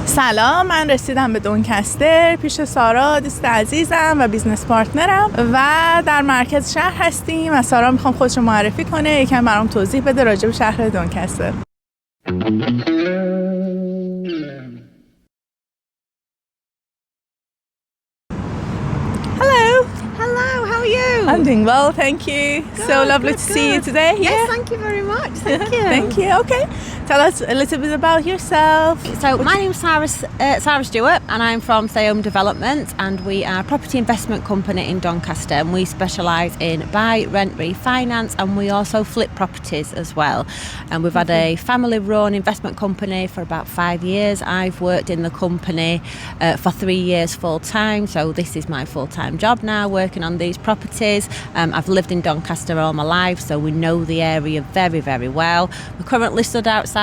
سلام، من رسیدم به دونکاستر پیش سارا دوست عزیزم و بیزنس پارتنرم و در مرکز شهر هستیم و سارا میخوام خودش رو معرفی کنه، یکم برام توضیح بده راجع به شهر دونکاستر. Hello, how are you? I'm doing well, thank you. So lovely to see you today. Yes, thank you very much. Thank you. Thank you. Okay. Tell us a little bit about yourself. So my name's Sarah Stewart and I'm from Home Development and we are a property investment company in Doncaster and we specialise in buy, rent, refinance and we also flip properties as well. And we've had a family run investment company for about 5 years. I've worked in the company for 3 years full time, so this is my full-time job now, working on these properties. I've lived in Doncaster all my life, so we know the area very, very well. We're currently stood outside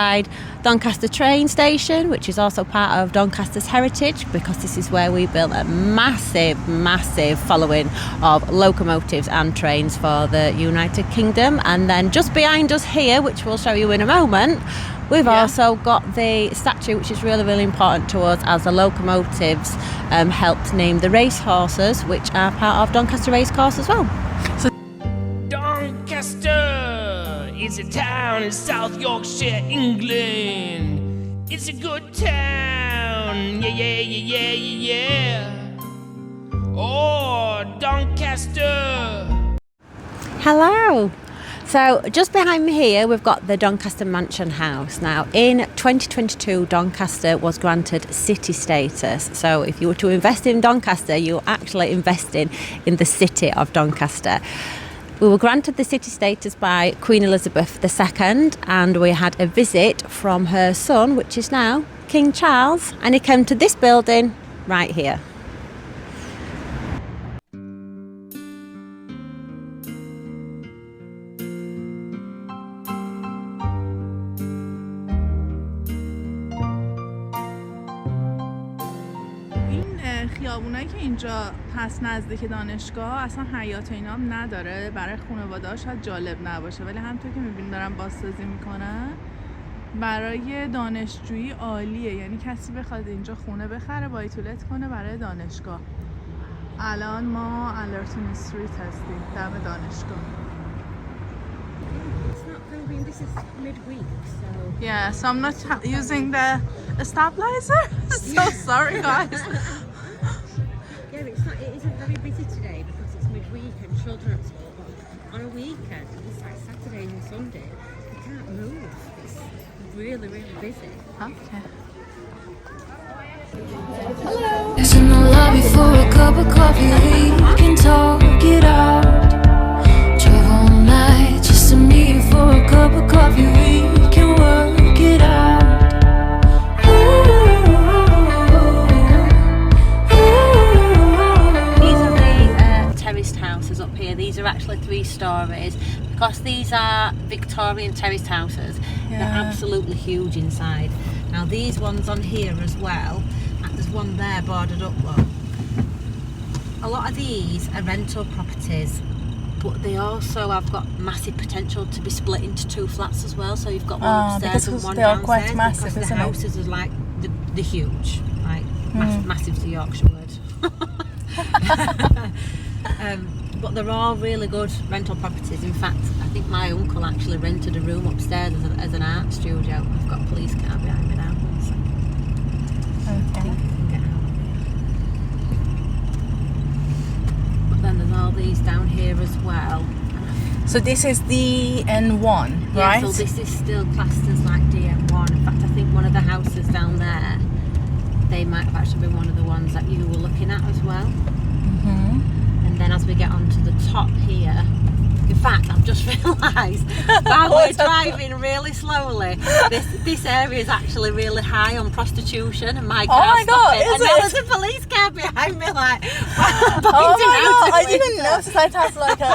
Doncaster train station, which is also part of Doncaster's heritage, because this is where we built a massive following of locomotives and trains for the United Kingdom. And then just behind us here, which we'll show you in a moment, we've also got the statue, which is really, really important to us, as the locomotives helped name the race horses, which are part of Doncaster Racecourse as well. So Doncaster is a town in South Yorkshire, England. It's a good town, yeah. Oh, Doncaster. Hello. So just behind me here we've got the Doncaster Mansion House. Now in 2022 Doncaster was granted city status. So if you were to invest in Doncaster, you're actually investing in the city of Doncaster. We were granted the city status by Queen Elizabeth II and we had a visit from her son, which is now King Charles, and he came to this building right here. خیابونایی که اینجا هست نزدیک دانشگاه اصلا حیاط اینا هم نداره، برای خانواده‌ها شاید جالب نباشه، ولی همونطور که می‌بینید دارن بازسازی میکنن برای دانشجویی عالیه. یعنی کسی بخواد اینجا خونه بخره با ایتولت کنه برای دانشگاه. الان ما الرتون استریت هستیم دم دانشگاه. This is midweek, so Yeah, so I'm not using the stabilizer. So sorry guys. It isn't very busy today because it's midweek and children are at school. But on a weekend, it's like Saturdays and Sundays, you can't move. It's really, really busy. Okay. It's in the lobby for a cup of coffee. We can talk it out. Drove all night just to meet you for a cup of coffee. We can work it out. Terraced houses up here. These are actually 3 stories because these are Victorian terraced houses. They're absolutely huge inside. Now these ones on here as well, there's one there boarded up one. A lot of these are rental properties, but they also have got massive potential to be split into 2 flats as well. So you've got one upstairs and one they are downstairs, quite massive, because the houses are like the huge, like massive to Yorkshire word. But they're all really good rental properties. In fact, I think my uncle actually rented a room upstairs as an art studio. I've got a police car behind me now. So I think I can get out. But then there's all these down here as well. So this is the N1, right? Yeah, so this is still classed as like DM1. In fact, I think one of the houses down there, they might have actually been one of the ones that you were looking at as well. And then as we get onto the top here, in fact I've just realised while we're driving really slowly, this area is actually really high on prostitution and my car stopped and there was a police car behind me like pointing out I didn't notice that has like a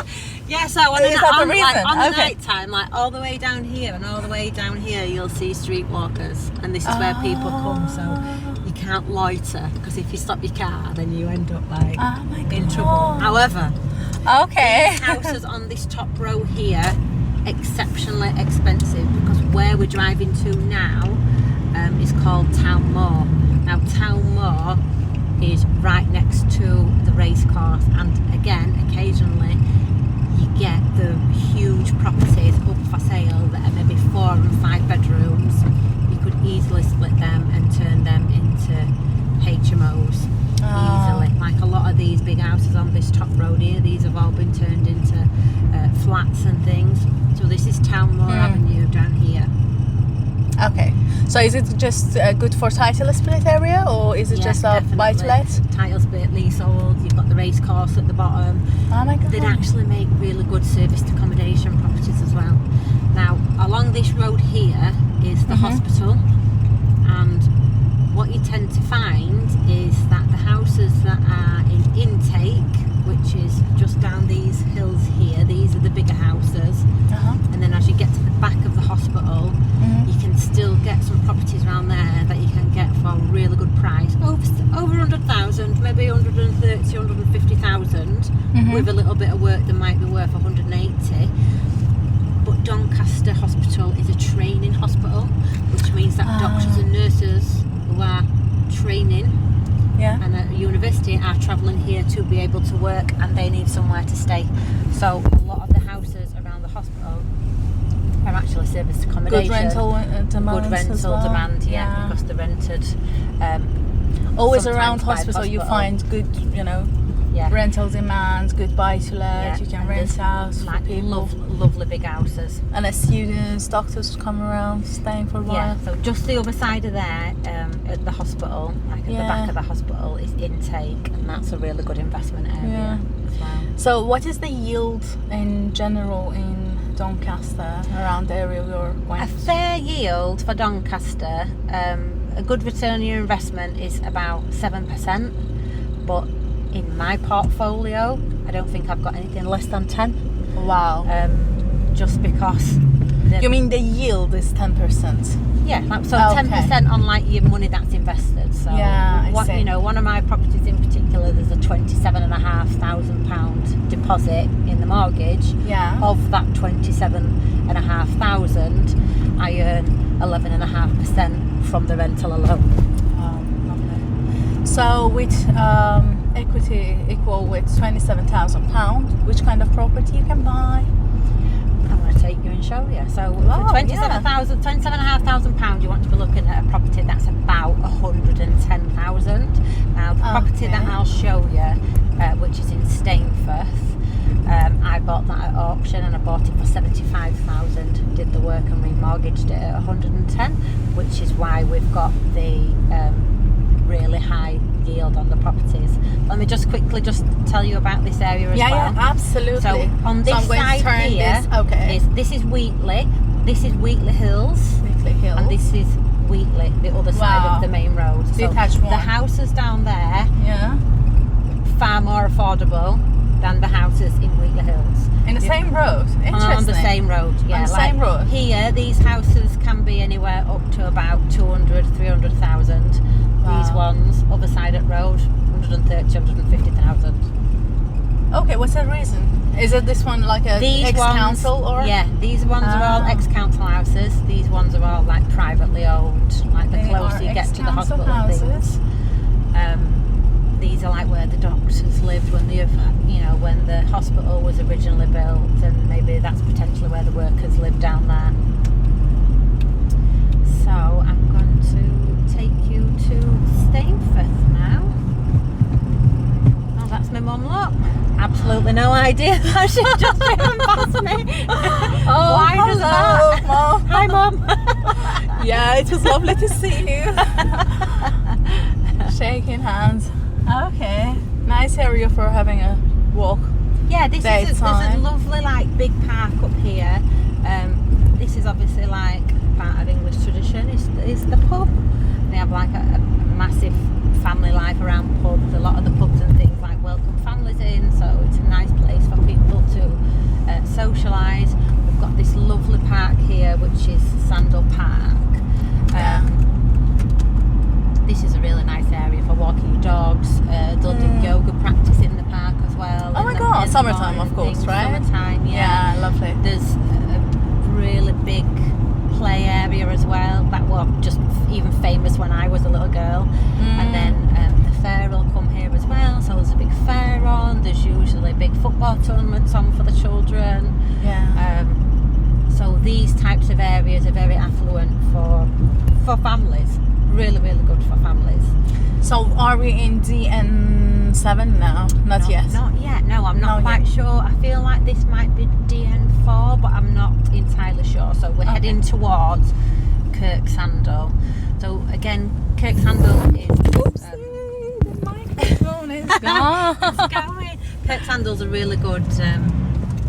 yeah, so on the night time, like all the way down here and all the way down here you'll see streetwalkers and this is where people come, so you can't loiter because if you stop your car then you end up like in trouble. However, these houses on this top row here exceptionally expensive because where we're driving to now town moor is right next to the race course, and again, occasionally you get the huge properties up for sale that are maybe 4 and 5 bedrooms. You could easily split them and turn them into HMOs easily. Like a lot of these big houses on this top road here, these have all been turned into flats and things. So this is Town Moor Avenue down here. Okay, so is it just good for title split area, or is it just a buy to let? Title split, leasehold. You've got the race course at the bottom. Oh my god. They'd actually make really good serviced accommodation properties as well. Now, along this road here is the hospital, and what you tend to find is that the houses that are in intake, which is just down these hills here, these are the bigger houses, and then as you get to the back of the hospital, you can still get some properties around there that you can get for a really good price, over 100,000, maybe 130, 150,000, with a little bit of work that might be worth 180. But Doncaster Hospital is a training hospital, which means that doctors and nurses who are training and at university are travelling here to be able to work, and they need somewhere to stay. So a lot of the houses around the hospital are actually serviced accommodation. Good rental demand. Good rental as well. demand, because they're rented. Always sometimes around by the hospital you find good, rental demand, good buy to let. You can and rent there's out for like people. lovely big houses. And as students, doctors come around, staying for a while. So just the other side of there, at the hospital, like at the back of the hospital, is intake, and that's a really good investment area as well. So what is the yield in general in Doncaster, around the area you're going? A fair yield for Doncaster, a good return on your investment is about 7%, but in my portfolio, I don't think I've got anything less than 10. Wow. Just because. You mean the yield is 10%? Yeah, like, so 10% on like your money that's invested. So one of my properties in particular, there's a £27,500 deposit in the mortgage. Yeah. Of that 27,500, I earn 11.5% from the rental alone. Oh, lovely. So with equity equal with £27,000, which kind of property you can buy? I'm going to take you and show you. So for £27,500, you want to be looking at a property that's about 110,000. Now the property that I'll show you, which is in Stainforth, I bought that at auction, and I bought it for 75,000. Did the work and remortgaged it at 110, which is why we've got the really high yield on the properties. Let me just quickly tell you about this area as well. Yeah, absolutely. So on this side here, this is Wheatley. This is Wheatley Hills. And this is Wheatley, the other side of the main road. So the houses down there, far more affordable than the houses in Wheatley Hills. In the same road? Interesting. On the same road, yeah. On the same road? Here, these houses can be anywhere up to about 200, 300,000. These ones, other side of the road, 130, 150,000. Okay, what's the reason? Is it this one like a ex-council or? Yeah, these ones are all ex-council houses. These ones are all like privately owned. Like the closer you get to the hospital and things. These are like where the doctors lived when when the hospital was originally built, and maybe that's potentially where the workers live down there. So I'm going to take you to Stainforth now. Oh, that's my mum, look. Absolutely no idea that she's just driven past me. Oh, why does that? Mom. Hi, Mum. Yeah, it was lovely to see you. Shaking hands. Okay, nice area for having a walk. Yeah, there's a lovely like big park up here. This is obviously like part of English tradition. Is the pub. They have like a massive family life around pubs. A lot of the pubs and things like welcome families in, so it's a nice place for people to socialise. We've got this lovely park here, which is Sandal Park. This is a really nice area for walking your dogs. They'll do yoga practice in the park as well. Oh my god, summertime of course, right? Summertime, yeah, lovely. There's a really big play area as well that was just even famous when I was a little girl, and tournaments on for the children. Yeah. So these types of areas are very affluent for families. Really, really good for families. So are we in DN7 now? Not yet. Not yet. No, I'm not Not quite yet. sure. I feel like this might be DN4, but I'm not entirely sure. So we're heading towards Kirksandall. So again, Kirksandall is. The microphone is gone. It's going. Kirksandall's a really good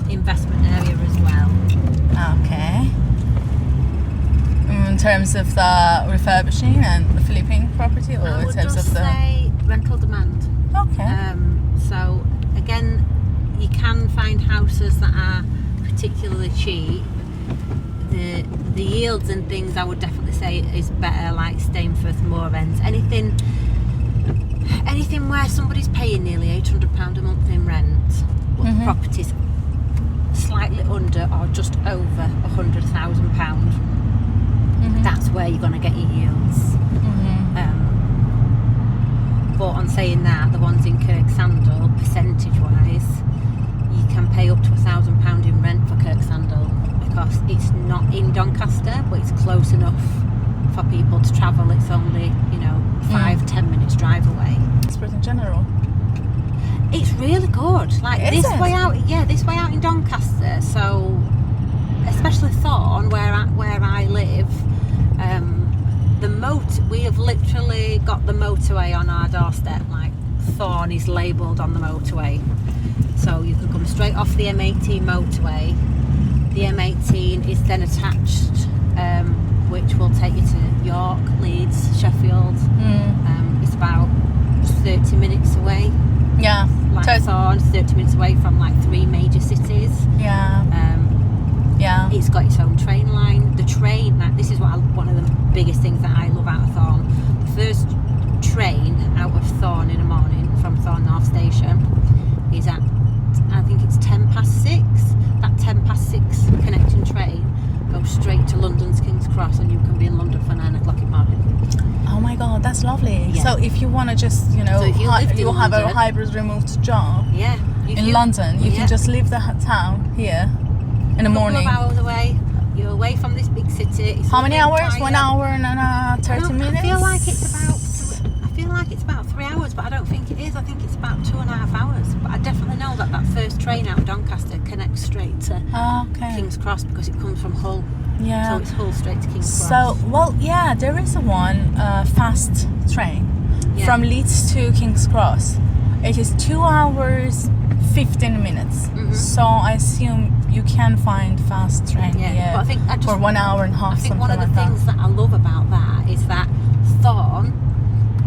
investment area as well. Okay. In terms of the refurbishing and the flipping property, or I in would terms just of the say rental demand. okay. So again, you can find houses that are particularly cheap. The yields and things, I would definitely say, is better, like Stainforth, Moor Ends, anything where somebody's paying nearly £800 a month in rent, but the property's slightly under or just over £100,000. That's where you're going to get your yields. But on saying that, the ones in Kirksandall, percentage-wise, you can pay up to £1,000 in rent for Kirksandall because it's not in Doncaster, but it's close enough for people to travel. It's only 5-10 minutes drive away. Expert in general. It's really good. Like Is this it? way out, this way out in Doncaster. So, especially Thorn, where I live, we have literally got the motorway on our doorstep. Like Thorn is labelled on the motorway, so you can come straight off the M18 motorway. The M18 is then attached, which will take you to York, Leeds, Sheffield. It's about 30 minutes away. Yeah. Like Thorn, 30 minutes away from like 3 major cities. Yeah. Yeah. It's got its own train line. The train, like this is one of the biggest things that I love out of Thorn. The first train out of Thorn in the morning from Thorn North Station is at, I think it's 6:10. That 6:10 connecting train goes straight to London's King's Cross, and you can be in London for 9 o'clock in the morning. Oh my god, that's lovely. Yeah. So if you want to just, So if you lived in you have a London- hybrid remote job Yeah. in London, you can just leave the town here in the morning. A couple of hours away. You're away from this big city. It's How many lovely hours? and 1 quiet. hour and 30 minutes? I feel like it's about 3 hours, but I don't think it is. I think it's about 2.5 hours. But I definitely know that first train out of Doncaster connects straight to Okay. King's Cross because it comes from Hull. Yeah. So it's Hull straight to King's So, Cross. well, yeah, there is one fast train Yeah. from Leeds to King's Cross. It is 2 hours 15 minutes. So I assume you can find fast train Yeah, here but I think for 1 hour and a half. I think something one of the like things that I love about that is that Thorn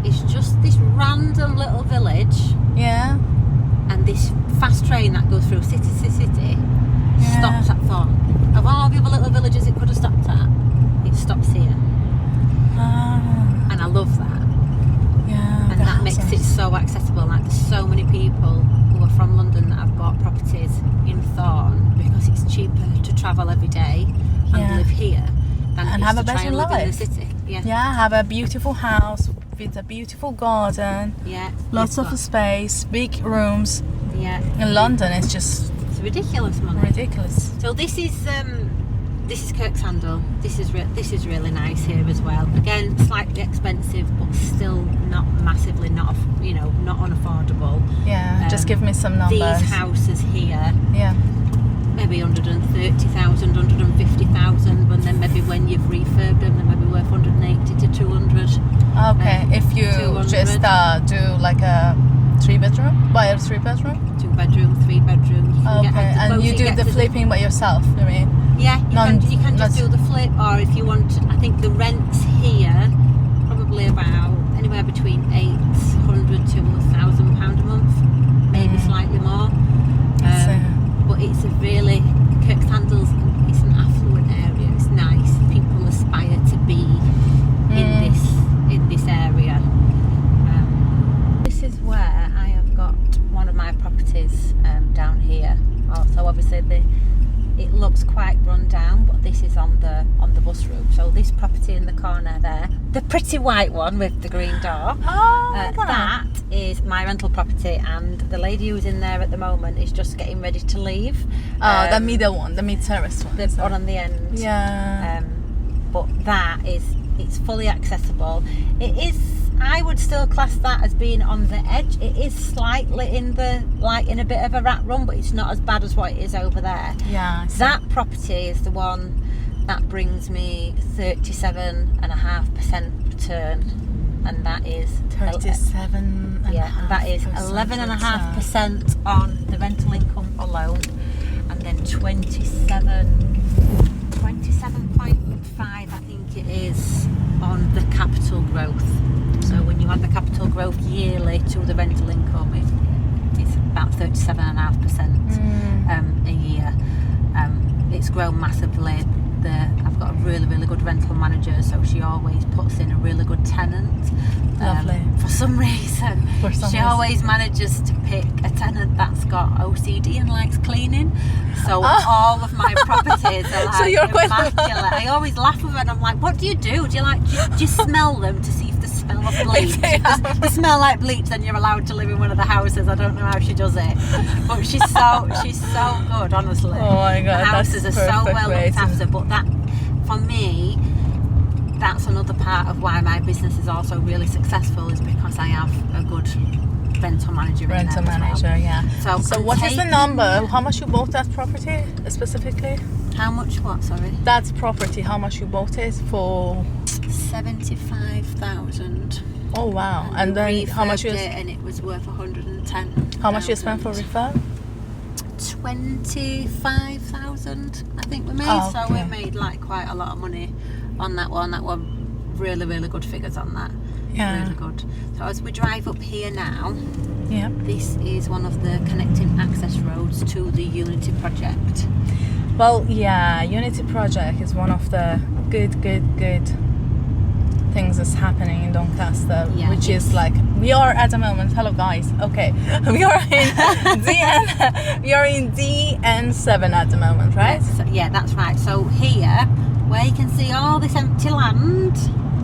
is just this random little village, that. Yeah. and this fast train that goes through city to city Yeah. stops at Thorn. Of all the other little villages it could have stopped at, it stops here, and I love that. Yeah. And that makes it so accessible. Like there's so many people who are from London that have bought properties in Thorn because it's cheaper to travel every day and Yeah. live here than And it is have to a try better and live in the life. city. Yeah, have a beautiful house with a beautiful garden, Yeah. lots you've of got- space, big rooms. Yeah. In London, it's just It's ridiculous money. ridiculous. So this is Kirksandall. This is really nice here as well. Again, slightly expensive, but still not massively not unaffordable. Yeah, just give me some numbers. These houses here, Yeah. maybe 130,000, 150,000, but then maybe when you've refurbed them, they may be worth 180 to 200. Okay, if you 200. just do like a 3-bedroom, buy a 3-bedroom. 2-bedroom, 3-bedroom. You can Okay, get, and you do the flipping by yourself, you mean? Yeah, you can just not- do the flip, or if you want, I think the rents here probably about anywhere between 800 to £1,000 a month, maybe slightly more. But it's a really Kirksandall's. It's an affluent area. It's nice. People aspire to be in this area. This is where I have got one of my properties down here. So obviously it looks quite run down, but this is on the bus route. So this property in the corner there the pretty white one with the green door. That is my rental property, and the lady who's in there at the moment is just getting ready to leave. The middle one, the mid-terrace one. The one on the end. Yeah. But it's fully accessible. It is, I would still class that as being on the edge. It is slightly in a bit of a rat run, but it's not as bad as what it is over there. Yeah. That property is the one that brings me 37.5% return, and that is 37. yeah, and that is 11.5% on the rental income alone, and then 27.5 I think it is on the capital growth. So when you add the capital growth yearly to the rental income, it's about 37.5% a year. It's grown massively. I've got a really, really good rental manager, so she always puts in a really good tenant. Lovely. For some reason, she always manages to pick a tenant that's got OCD and likes cleaning. So all of my properties are like So you're immaculate. I always laugh with her and I'm like, what do you do? Do you smell them to see if they smell of bleach? If they smell like bleach, then you're allowed to live in one of the houses. I don't know how she does it, but she's so good, honestly. Oh my God, the houses are so well looked after. But that, for me, that's another part of why my business is also really successful, is because I have a good rental manager. Yeah. So what is the number? How much you bought that property specifically? How much what, sorry? That property, how much you bought it for? 75,000. Oh wow. And then how much you and it was worth 110. How much you spent for refurb? 25,000 I think we made. Oh, okay. So we made like quite a lot of money on that one. That one, really, really good figures on that. Yeah. Really good. So as we drive up here now, Yeah. this is one of the connecting access roads to the Unity project. Well, yeah, Unity project is one of the good things that's happening in Doncaster, Yeah, which is like, we are at the moment, hello guys, okay, we are in DN7 at the moment, right? Yeah, that's right. So here, where you can see all this empty land,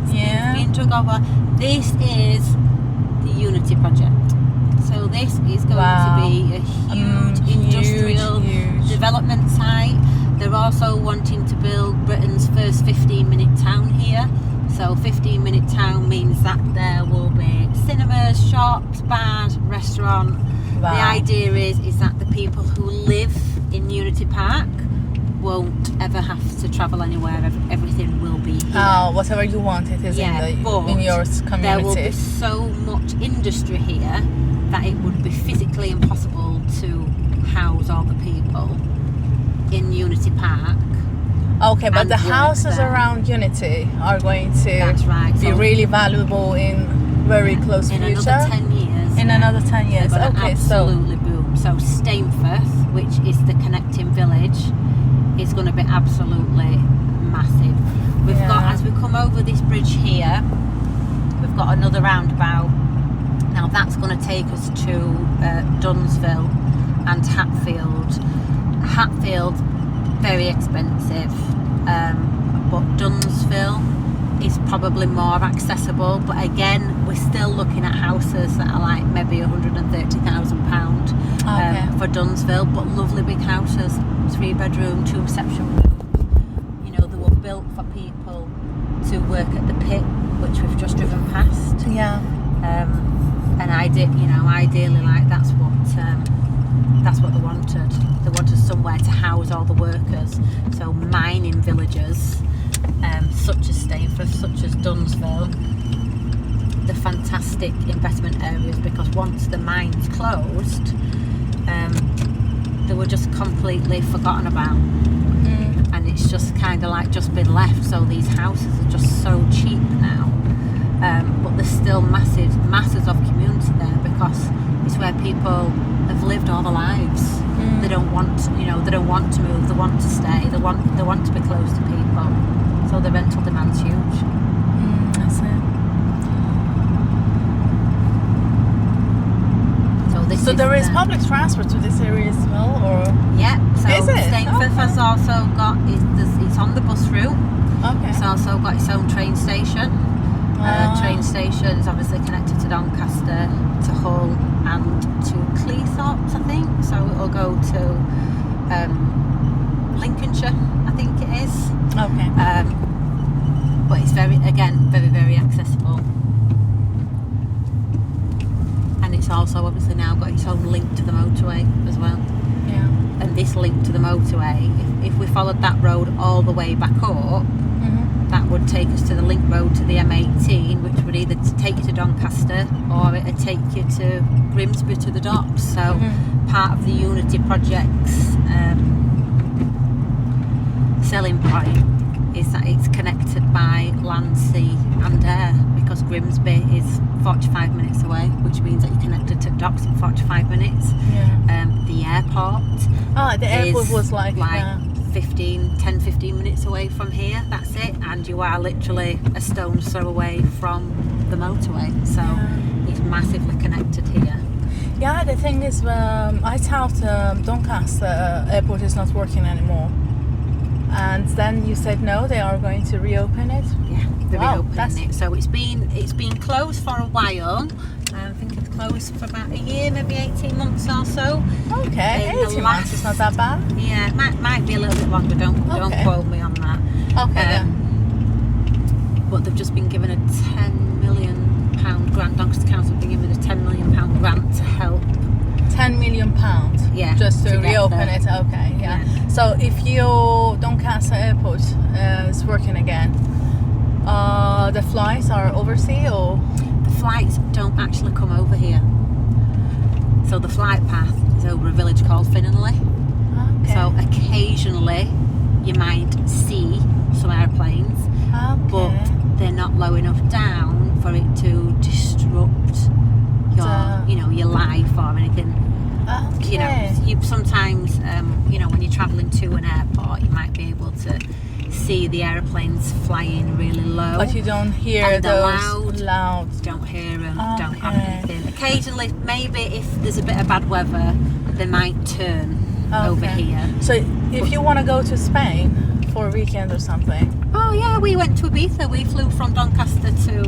Yeah. being took over, this is the Unity project. So this is going to be a huge industrial development site. They're also wanting to build Britain's first 15-minute town here. So 15-minute town means that there will be cinemas, shops, bars, restaurant. Wow. The idea is that the people who live in Unity Park won't ever have to travel anywhere. Everything will be here. Whatever you want, it is in your community. There will be so much industry here that it would be physically impossible to house all the people in Unity Park. Okay, but and the work houses there. around Unity are going to That's right. be So really valuable in very close in future. another 10 years. In another 10 years. They're gonna Okay, so absolutely boom. So Stainforth, which is the connecting village, is going to be absolutely massive. We've got, as we come over this bridge here, we've got another roundabout. Now that's going to take us to Dunsville and Hatfield. Hatfield, very expensive, but Dunsville is probably more accessible. But again, we're still looking at houses that are like maybe £130,000 for Dunsville, but lovely big houses, 3-bedroom, 2 reception rooms. You know, they were built for people to work at the pit, which we've just driven past. yeah. And ideally, like that's what they wanted. They wanted somewhere to house all the workers. So mining villages, such as Stainforth, such as Dunsville, the fantastic investment areas, because once the mines closed, they were just completely forgotten about. And it's just kind of like just been left. So these houses are just so cheap now. But there's still masses of community there, because it's where people have lived all their lives. They don't want to move, they want to stay, they want to be close to people. So the rental demand's huge. That's it. So there is public transport to this area as well, or? Yeah, so is it? Stainforth has also got, it's on the bus route. Okay. It's also got its own train station. stations, obviously connected to Doncaster, to Hull and to Cleethorpes, I think. So it'll go to Lincolnshire, I think it is. Okay. But it's very, very accessible. And it's also obviously now got its own link to the motorway as well. Yeah. And this link to the motorway, if we followed that road all the way back up, that would take us to the link road to the M18, which would either take you to Doncaster or it would take you to Grimsby to the docks. So part of the Unity project's selling point is that it's connected by land, sea and air, because Grimsby is 45 minutes away, which means that you're connected to docks in 45 minutes. Yeah. The airport the airport was like 10-15 minutes away from here, that's it, and you are literally a stone's throw away from the motorway, so it's massively connected here. Yeah, the thing is, I thought Doncaster airport is not working anymore, and then you said no, they are going to reopen it. Yeah, they're Wow, reopening it. So it's been closed for a while. I think it's closed for about a year, maybe 18 months or so. Okay, In the 18 months is not that bad. Yeah, it might be a little bit longer. Don't quote me on that. Okay. But they've just been given a £10 million grant. Doncaster Council have been given a £10 million grant to help. £10 million. Yeah, Just to to get reopen there. it. Okay. Yeah. So if your Doncaster airport is working again, the flights are overseas or? The flights don't actually come over here. So the flight path is over a village called Finley. Okay. So occasionally you might see some airplanes, but they're not low enough down for it to disrupt your life or anything. Okay. You sometimes when you're travelling to an airport, you might be able to see the airplanes flying really low. But you don't hear And they're those loud. Don't hear them, don't have Okay. anything. Occasionally, maybe if there's a bit of bad weather, they might turn over here. So if you want to go to Spain for a weekend or something. Oh yeah, we went to Ibiza. We flew from Doncaster to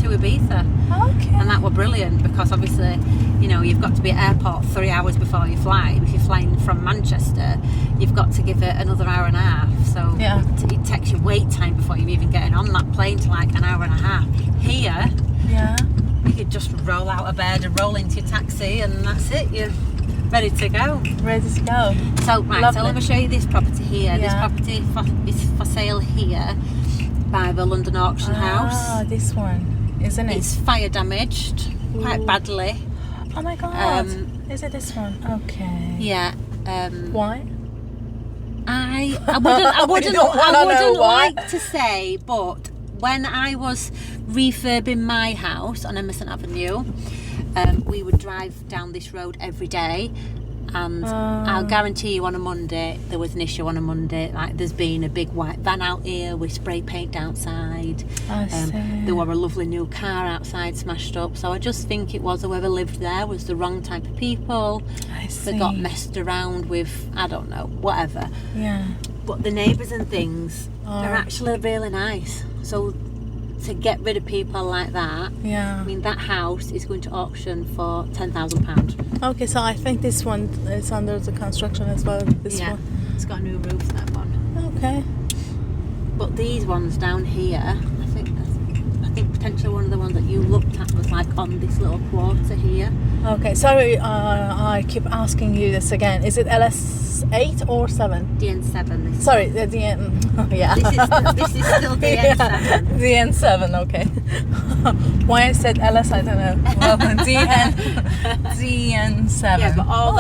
Ibiza. Okay. And that were brilliant because obviously, you've got to be at airport 3 hours before you fly. If you're flying from Manchester, you've got to give it another hour and a half. So it takes you wait time before you're even getting on that plane to like an hour and a half. Here, you could just roll out of bed and roll into your taxi and that's it. You're ready to go. Ready to go. So so let me show you this property here. This property is for sale here by the London Auction House. Ah, this one, isn't it? It's fire damaged quite badly. Oh my god. Is it this one? Okay. Yeah. Why? I wouldn't like to say, but when I was refurbing my house on Emerson Avenue, we would drive down this road every day, and I'll guarantee you on a Monday there was an issue on a Monday. Like there's been a big white van out here with spray paint outside. There were a lovely new car outside smashed up. So I just think it was whoever lived there was the wrong type of people. They got messed around with, I don't know, whatever. Yeah. But the neighbours and things are actually really nice. So to get rid of people like that, I mean that house is going to auction for £10,000. Okay, so I think this one is under the construction as well. This one. It's got a new roof, that one. Okay. But these ones down here, I think potentially one of the ones that you looked at was like on this little quarter here. Okay, sorry, I keep asking you this again. Is it LS8 or 7? DN7. Sorry, the DN. Oh, yeah. This is still DN7. DN7, okay. Why I said LS, I don't know. Well, DN7. Yeah, but all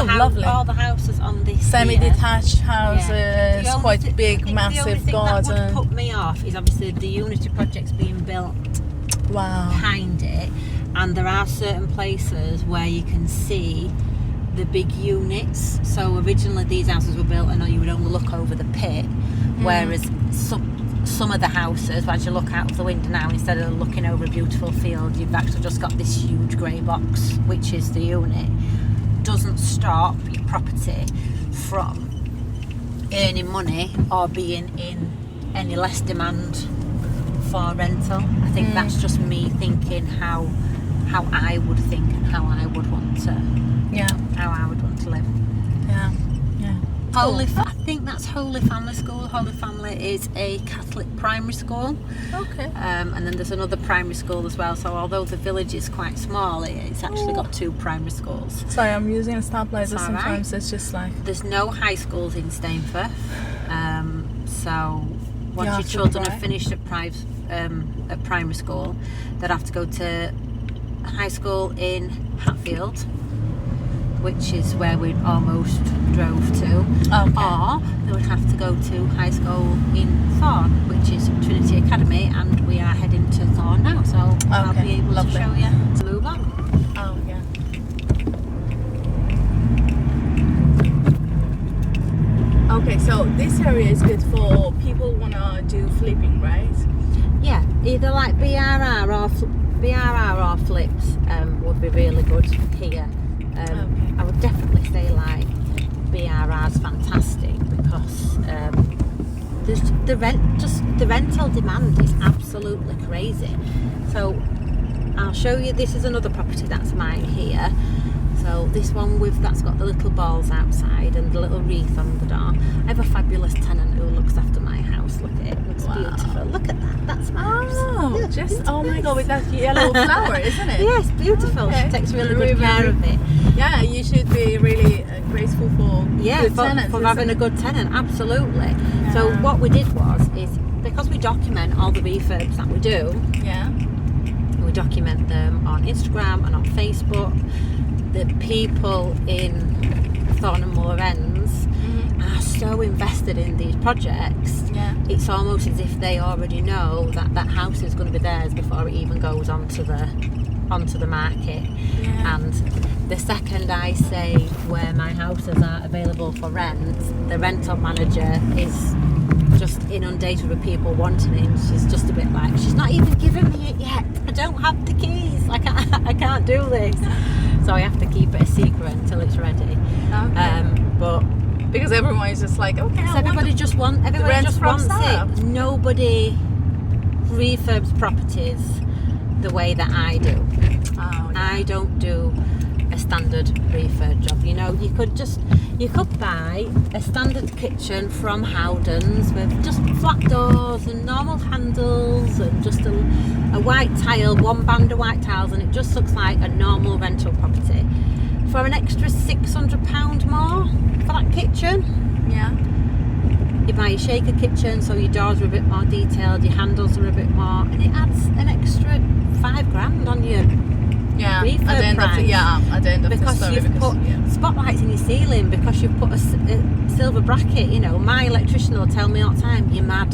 the houses on this semi-detached houses, quite big, the massive only thing garden. that would put me off is obviously the Unity project's being built behind it, and there are certain places where you can see the big units. So originally these houses were built and you would only look over the pit, whereas some of the houses, as you look out of the window now, instead of looking over a beautiful field, you've actually just got this huge grey box, which is the unit. Doesn't stop your property from earning money or being in any less demand for rental. I think that's just me thinking how I would think and how I would want to live. Yeah. I think that's Holy Family School. Holy Family is a Catholic primary school. Okay. And then there's another primary school as well. So although the village is quite small, it's actually got 2 primary schools. Sorry, I'm using a stoplight. It's Sometimes alright. it's just like... There's no high schools in Stainforth. So once have your to children drive. have finished at primary school, they'd have to go to high school in Hatfield, which is where we almost drove to. Okay. Or they would have to go to high school in Thorn, which is Trinity Academy, and we are heading to Thorn now, so I'll be able lovely. to show you to move on. Oh, yeah. Okay, so this area is good for people who wanna do flipping, right? Yeah, either like BRR or flips would be really good here. I would definitely say like BRR's fantastic because the rental demand is absolutely crazy. So I'll show you. This is another property that's mine here. So this one that's got the little balls outside and the little wreath on the door. I have a fabulous tenant who looks after my house. Look at it, it looks beautiful. Look at that, that's my house. Oh, Yeah, just isn't oh my it god, with that yellow flower, isn't it? Yes, beautiful. Okay. She takes really Very, good care very- of it. Yeah, you should be really grateful for good For tenants. having a isn't good tenant, absolutely. So Yeah. what we did is because we document all the refurbs that we do, it? Yeah. we document them on Instagram and on Facebook. The people in Thorn and Moor Ends are so invested in these projects. Yeah. It's almost as if they already know that house is going to be theirs before it even goes onto the market. Yeah. And the second I say where my houses are available for rent, the rental manager is just inundated with people wanting it. She's just a bit like, she's not even giving me it yet. I don't have the keys. I can't do this. So I have to keep it a secret until it's ready. Okay. But Because everyone is just like, okay, so everybody just wants stuff. it. Nobody refurbs properties the way that I do. Oh, yeah. I don't do a standard refurb job. You know, you could buy a standard kitchen from Howden's with just flat doors and normal handles and just a white tile, one band of white tiles, and it just looks like a normal rental property. For an extra £600 more for that kitchen, Yeah. you buy a shaker kitchen, so your doors are a bit more detailed, your handles are a bit more, and it adds an extra £5,000 on your Yeah. refurb At the end price. at the end of the because story. you've put spotlights in your ceiling, because you've put a silver bracket. You know, my electrician will tell me all the time, you're mad.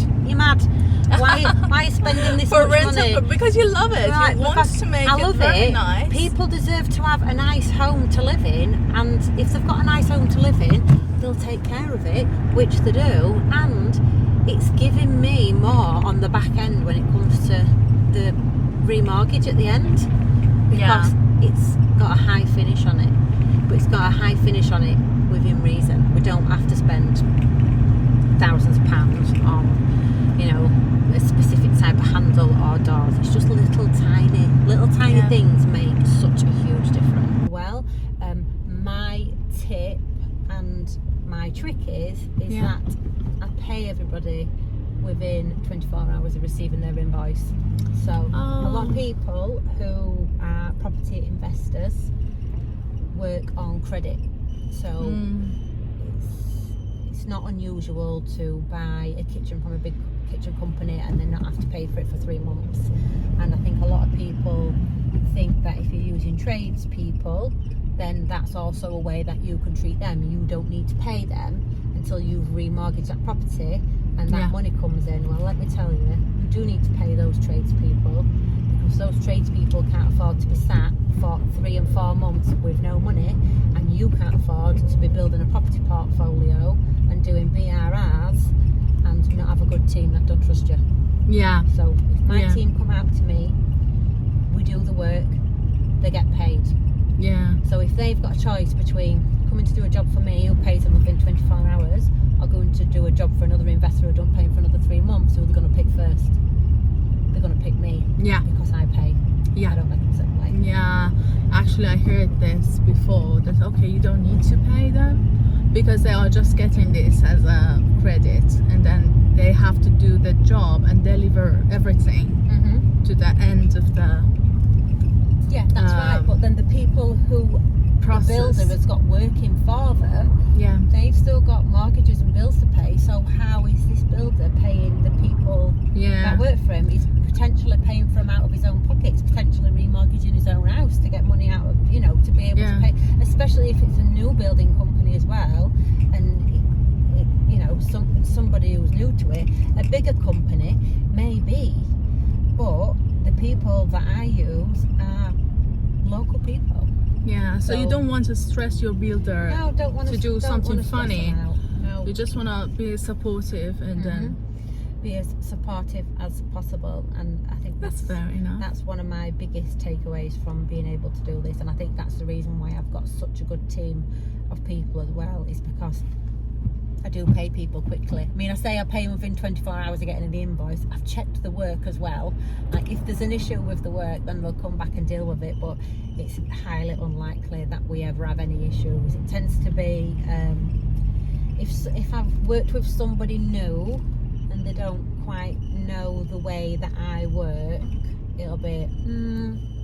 Why are you spending this for much money? rental, because you love it. Right, You want because to make I it love very it. nice. People deserve to have a nice home to live in, and if they've got a nice home to live in, they'll take care of it, which they do, and it's giving me more on the back end when it comes to the remortgage at the end, because it's got a high finish on it, but it's got a high finish on it within reason. We don't have to spend thousands of pounds on, you know, a specific type of handle or doors. It's just little tiny things make such a huge difference. Well, my tip and my trick is that I pay everybody within 24 hours of receiving their invoice. So a lot of people who are property investors work on credit. So it's not unusual to buy a kitchen from a big kitchen company and then not have to pay for it for 3 months. And I think a lot of people think that if you're using tradespeople, then that's also a way that you can treat them. You don't need to pay them until you've remortgaged that property and that money comes in. Well, let me tell you, you do need to pay those tradespeople, because those tradespeople can't afford to be sat for 3 and 4 months with no money, and you can't afford to be building a property portfolio and doing BRRs and not have a good team that don't trust you. Yeah. So if my team come out to me, we do the work, they get paid. Yeah. So if they've got a choice between coming to do a job for me who pays them within 24 hours or going to do a job for another investor who don't pay him for another 3 months, who are they going to pick first? they're going to pick me. Yeah. Because I pay. Yeah. I don't make them the same way. Yeah, actually I heard this before, that okay, you don't need to pay them because they are just getting this as a credit, and then they have to do the job and deliver everything to the end of the Yeah, that's right. But then the people who process. the builder has got working for them, Yeah. they've still got mortgages and bills to pay. So how is this builder paying the people Yeah. that work for him? He's potentially paying for him out of his own pockets, potentially remortgaging his own house to get money out of, to be able to pay, especially if it's a new building company as well, and somebody who's new to it. A bigger company maybe, but the people that I use are local people. Yeah, so you don't want to stress your builder No, don't want to do something funny. No. You just want to be supportive and then Be as supportive as possible, and I think that's fair enough. That's one of my biggest takeaways from being able to do this, and I think that's the reason why I've got such a good team of people as well, is because I do pay people quickly. I mean, I say I pay them within 24 hours of getting the invoice. I've checked the work as well. Like, if there's an issue with the work, then they'll come back and deal with it, but it's highly unlikely that we ever have any issues. It tends to be if I've worked with somebody new and they don't quite know the way that I work, it'll be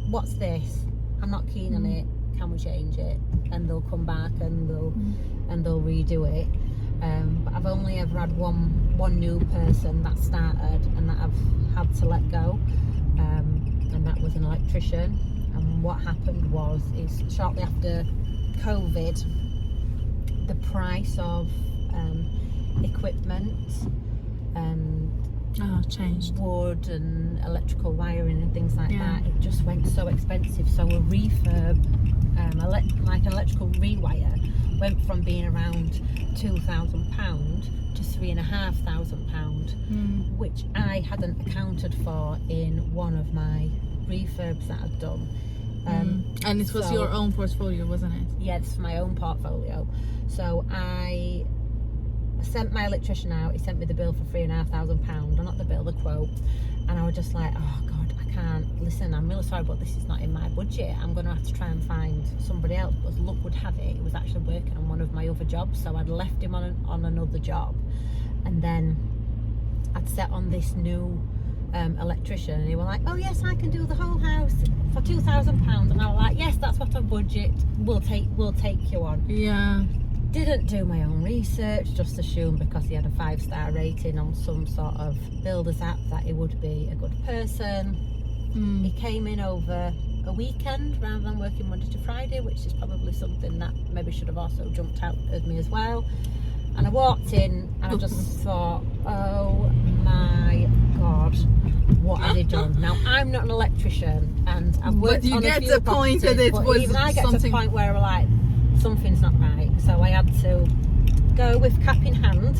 what's this? I'm not keen on it, can we change it? And they'll come back and they'll redo it. But I've only ever had one new person that started and that I've had to let go, and that was an electrician. And what happened is shortly after COVID, the price of equipment and changed. wood and electrical wiring and things like that, it just went so expensive. So a refurb, like an electrical rewire, went from being around £2,000 to £3,500, which I hadn't accounted for in one of my refurbs that I'd done. And it was your own portfolio, wasn't it? Yeah, it's my own portfolio. So I sent my electrician out. He sent me the bill for £3,500, or not the bill, the quote, and I was just like, oh God, I can't. Listen, I'm really sorry, but this is not in my budget. I'm going to have to try and find somebody else. But as luck would have it, he was actually working on one of my other jobs, so I'd left him on another job, and then I'd set on this new electrician, and he was like, oh yes, I can do the whole house for £2,000, and I was like, yes, that's what our budget. We'll take you on. Yeah. Didn't do my own research, just assumed because he had a 5-star rating on some sort of builder's app that he would be a good person. He came in over a weekend rather than working Monday to Friday, which is probably something that maybe should have also jumped out at me as well. And I walked in and I just thought, oh my God, what have they done? Now, I'm not an electrician, and I've worked on a few But you get the point that it was even I get to something... the point where I'm like, something's not right. So I had to go with cap in hand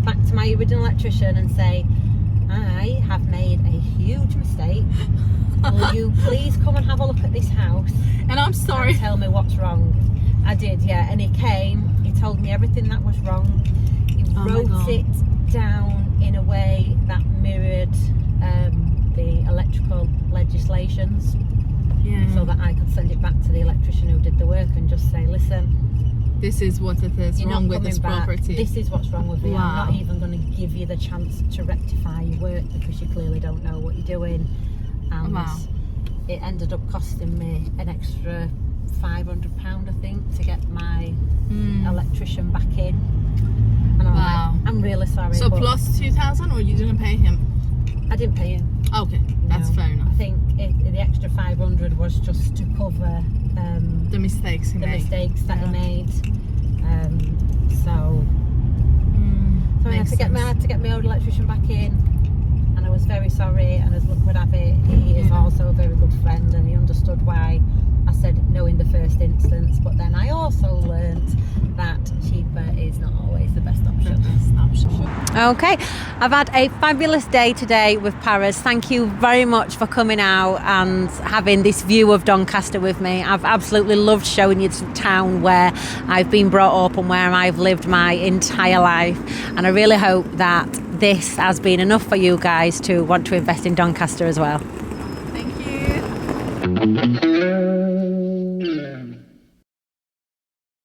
back to my original electrician and say, I have made a huge mistake. Will you please come and have a look at this house? And I'm sorry. And tell me what's wrong. I did, yeah. And he came, he told me everything that was wrong. He wrote it down in a way that mirrored the electrical legislations. So that I could send it back to the electrician who did the work and just say, listen, this is what it is wrong with this property. This is what's wrong with it. Wow. I'm not even going to give you the chance to rectify your work because you clearly don't know what you're doing. And it ended up costing me an extra £500, I think, to get my electrician back in. And I'm like, I'm really sorry. So plus 2,000, or you didn't pay him? I didn't pay him. Okay, that's fair enough. I think the extra 500 was just to cover the mistakes he made. That he made. So I had to get my old electrician back in, and I was very sorry. And as luck would have it, he is also a very good friend, and he understood why I said no in the first instance. But then I also learnt that cheaper is not always the best option. Okay, I've had a fabulous day today with Paris. Thank you very much for coming out and having this view of Doncaster with me. I've absolutely loved showing you the town where I've been brought up and where I've lived my entire life. And I really hope that this has been enough for you guys to want to invest in Doncaster as well. Thank you.